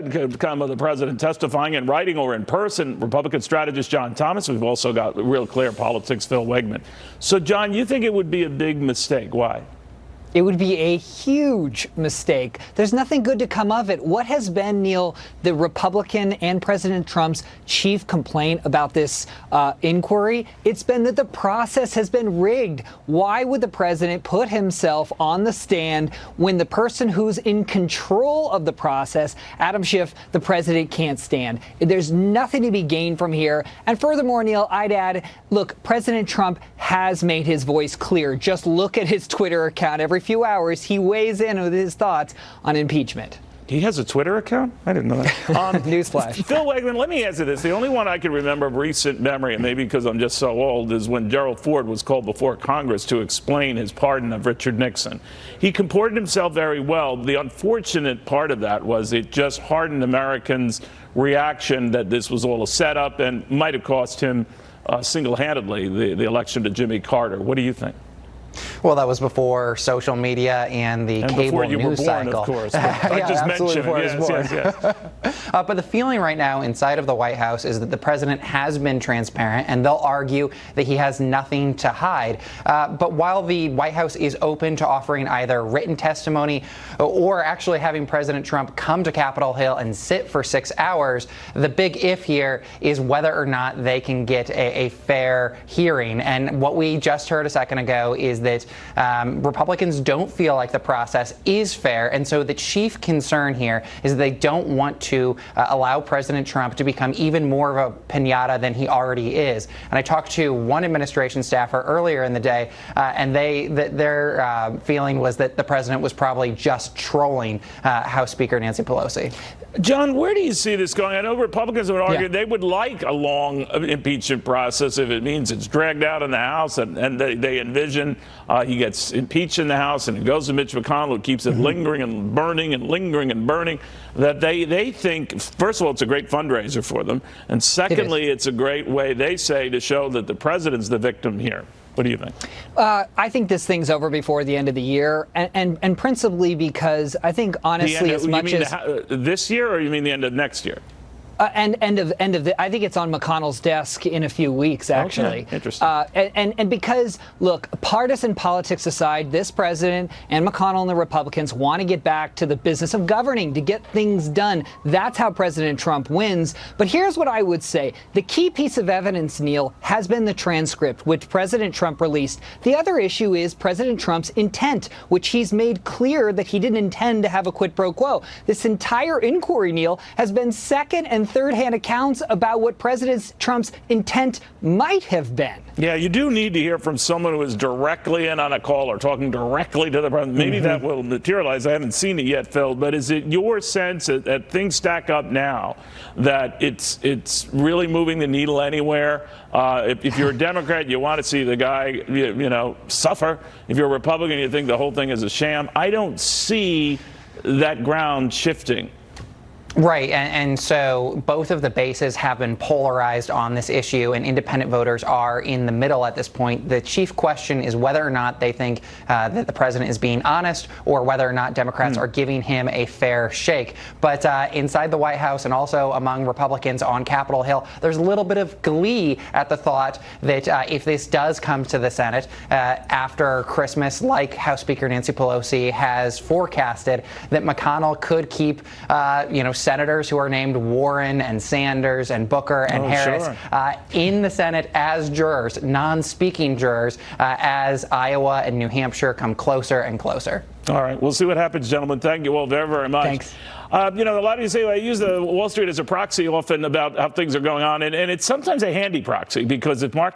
Come of the president testifying in writing or in person, Republican strategist John Thomas. We've also got real clear politics, Phil Wegman. So, John, you think it would be a big mistake? Why? It would be a huge mistake. There's nothing good to come of it. What has been, Neil, the Republican and President Trump's chief complaint about this inquiry? It's been that the process has been rigged. Why would the president put himself on the stand when the person who's in control of the process, Adam Schiff, the president, can't stand? There's nothing to be gained from here. And furthermore, Neil, I'd add, look, President Trump has made his voice clear. Just look at his Twitter account. Every few hours, he weighs in with his thoughts on impeachment. He has a Twitter account? I didn't know that. Newsflash. Phil Wegman, let me answer this. The only one I can remember of recent memory, and maybe because I'm just so old, is when Gerald Ford was called before Congress to explain his pardon of Richard Nixon. He comported himself very well. The unfortunate part of that was it just hardened Americans' reaction that this was all a setup and might have cost him single-handedly the election to Jimmy Carter. What do you think? Well, that was before social media and the cable news cycle. Of course. I just mentioned it. Yes. But the feeling right now inside of the White House is that the president has been transparent, and they'll argue that he has nothing to hide. But while the White House is open to offering either written testimony or actually having President Trump come to Capitol Hill and sit for 6 hours, the big if here is whether or not they can get a fair hearing. And what we just heard a second ago is that Republicans don't feel like the process is fair. And so the chief concern here is that they don't want to allow President Trump to become even more of a piñata than he already is. And I talked to one administration staffer earlier in the day, and their feeling was that the president was probably just trolling House Speaker Nancy Pelosi. John, where do you see this going? I know Republicans would argue they would like a long impeachment process if it means it's dragged out in the House, and they envision he gets impeached in the House and it goes to Mitch McConnell, who keeps it lingering and burning and lingering and burning. That they think, first of all, it's a great fundraiser for them, and secondly, it's a great way, they say, to show that the president's the victim here. What do you think? I think this thing's over before the end of the year, and principally because I think, honestly, as much as this year, or you mean the end of next year? End of I think it's on McConnell's desk in a few weeks, actually. Okay. Interesting. And because, look, partisan politics aside, this president and McConnell and the Republicans want to get back to the business of governing, to get things done. That's how President Trump wins. But here's what I would say. The key piece of evidence, Neil, has been the transcript, which President Trump released. The other issue is President Trump's intent, which he's made clear that he didn't intend to have a quid pro quo. This entire inquiry, Neil, has been second and third-hand accounts about what President Trump's intent might have been. Yeah, you do need to hear from someone who is directly in on a call or talking directly to the president. Maybe that will materialize. I haven't seen it yet, Phil, but is it your sense that things stack up now, that it's really moving the needle anywhere? If you're a Democrat, you want to see the guy, suffer. If you're a Republican, you think the whole thing is a sham. I don't see that ground shifting. Right, and so both of the bases have been polarized on this issue, and independent voters are in the middle at this point. The chief question is whether or not they think that the president is being honest, or whether or not Democrats are giving him a fair shake. But inside the White House and also among Republicans on Capitol Hill, there's a little bit of glee at the thought that if this does come to the Senate after Christmas, like House Speaker Nancy Pelosi has forecasted, that McConnell could keep, senators who are named Warren and Sanders and Booker and Harris in the Senate as jurors, non-speaking jurors, as Iowa and New Hampshire come closer and closer. All right, we'll see what happens, gentlemen. Thank you all very, very much. Thanks. A lot of you say, I use the Wall Street as a proxy often about how things are going on, and it's sometimes a handy proxy, because if markets